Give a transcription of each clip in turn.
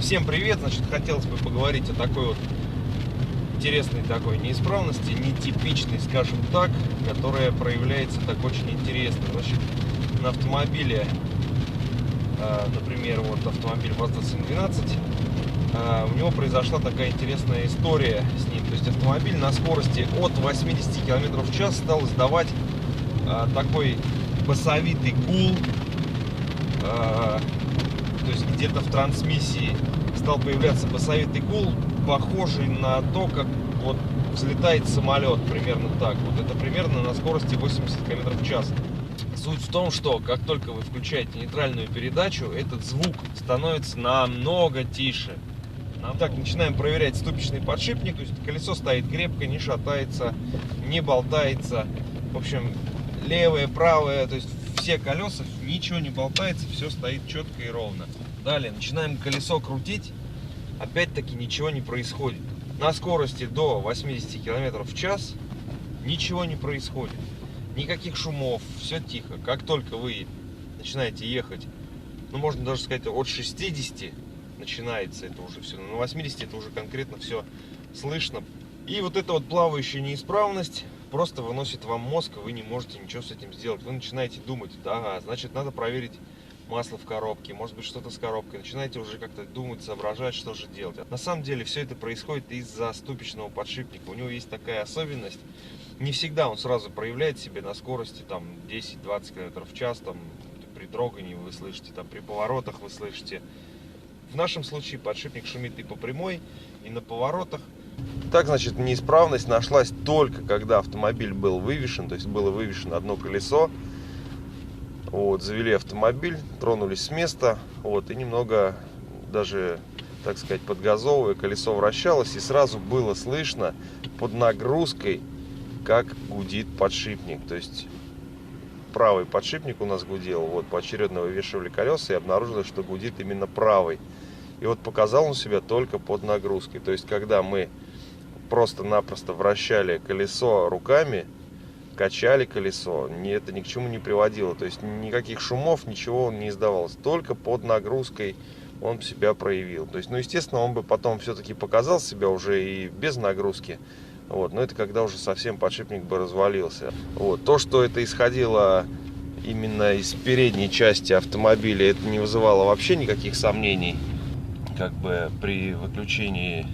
Всем привет! Значит, хотелось бы поговорить о такой вот интересной такой неисправности, нетипичной, скажем так, которая проявляется так очень интересно. Значит, на автомобиле, например, вот автомобиль ВАЗ-2112, у него произошла такая интересная история с ним. То есть автомобиль на скорости от 80 км в час стал издавать такой басовитый гул. То есть где-то в трансмиссии стал появляться басовитый гул, похожий на то, как вот взлетает самолет, примерно так. Вот это примерно на скорости 80 км в час. Суть в том, что как только вы включаете нейтральную передачу, этот звук становится намного тише. Так, начинаем проверять ступичный подшипник. То есть колесо стоит крепко, не шатается, не болтается. В общем, левое, правое, то есть все колеса, ничего не болтается, все стоит четко и ровно. Далее начинаем колесо крутить, опять-таки ничего не происходит. На скорости до 80 км в час ничего не происходит. Никаких шумов, все тихо. Как только вы начинаете ехать, ну можно даже сказать от 60 начинается это уже все. На 80 это уже конкретно все слышно. И вот эта вот плавающая неисправность просто выносит вам мозг, и вы не можете ничего с этим сделать. Вы начинаете думать, да, значит надо проверить масло в коробке, может быть что-то с коробкой. Начинаете уже как-то думать, соображать, что же делать. На самом деле все это происходит из-за ступичного подшипника. У него есть такая особенность. Не всегда он сразу проявляет себя на скорости там 10-20 км в час. Там, при трогании вы слышите, там, при поворотах вы слышите. В нашем случае подшипник шумит и по прямой, и на поворотах. Так, значит, неисправность нашлась только когда автомобиль был вывешен, то есть было вывешено одно колесо. Вот, завели автомобиль, тронулись с места, вот, и немного даже, так сказать, подгазовывая, колесо вращалось, и сразу было слышно под нагрузкой, как гудит подшипник. То есть правый подшипник у нас гудел, вот, поочередно вывешивали колеса и обнаружилось, что гудит именно правый. И вот показал он себя только под нагрузкой. То есть когда мы просто-напросто вращали колесо руками, качали колесо, это ни к чему не приводило. То есть никаких шумов, ничего он не издавалось. Только под нагрузкой он себя проявил. То есть, ну, естественно, он бы потом все-таки показал себя уже и без нагрузки. Вот, но это когда уже совсем подшипник бы развалился. Вот, то, что это исходило именно из передней части автомобиля, это не вызывало вообще никаких сомнений. Как бы при выключении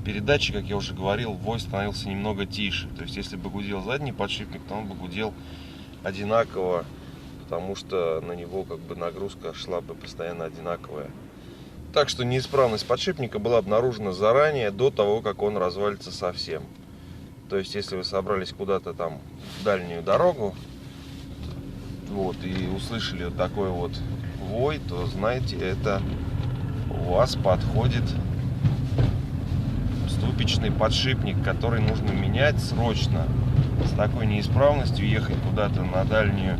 передачи, как я уже говорил, вой становился немного тише. То есть если бы гудел задний подшипник, то он бы гудел одинаково, потому что на него как бы нагрузка шла бы постоянно одинаковая. Так что неисправность подшипника была обнаружена заранее, до того, как он развалится совсем. То есть если вы собрались куда-то там в дальнюю дорогу, вот, и услышали вот такой вот вой, то знаете, это у вас подходит ступичный подшипник, который нужно менять срочно. С такой неисправностью ехать куда-то на дальнюю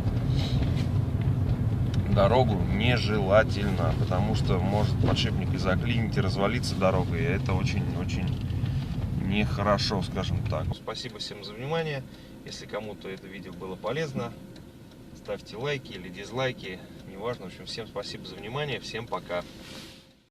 дорогу нежелательно, потому что может подшипник и заклинить, и развалиться дорога, и это очень-очень нехорошо, скажем так. Спасибо всем за внимание. Если кому-то это видео было полезно, ставьте лайки или дизлайки, неважно. В общем, всем спасибо за внимание, всем пока.